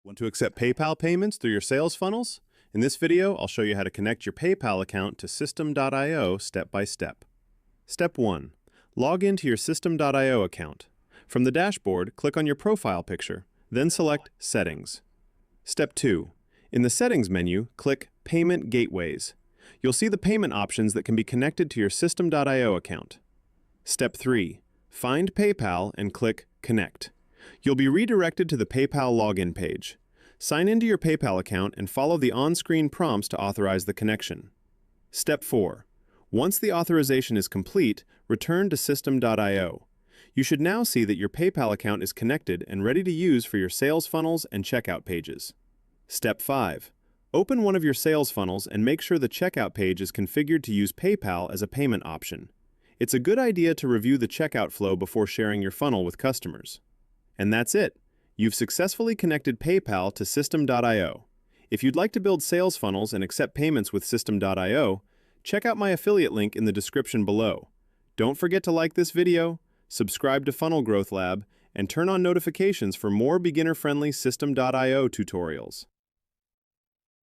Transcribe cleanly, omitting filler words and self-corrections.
Want to accept PayPal payments through your sales funnels? In this video, I'll show you how to connect your PayPal account to System.io step by step. Step 1. Log into your System.io account. From the dashboard, click on your profile picture, then select Settings. Step 2. In the Settings menu, click Payment Gateways. You'll see the payment options that can be connected to your System.io account. Step 3. Find PayPal and click Connect. You'll be redirected to the PayPal login page. Sign into your PayPal account and follow the on-screen prompts to authorize the connection. Step 4. Once the authorization is complete, return to System.io. You should now see that your PayPal account is connected and ready to use for your sales funnels and checkout pages. Step 5. Open one of your sales funnels and make sure the checkout page is configured to use PayPal as a payment option. It's a good idea to review the checkout flow before sharing your funnel with customers. And that's it. You've successfully connected PayPal to System.io. If you'd like to build sales funnels and accept payments with System.io, check out my affiliate link in the description below. Don't forget to like this video, subscribe to Funnel Growth Lab, and turn on notifications for more beginner-friendly System.io tutorials.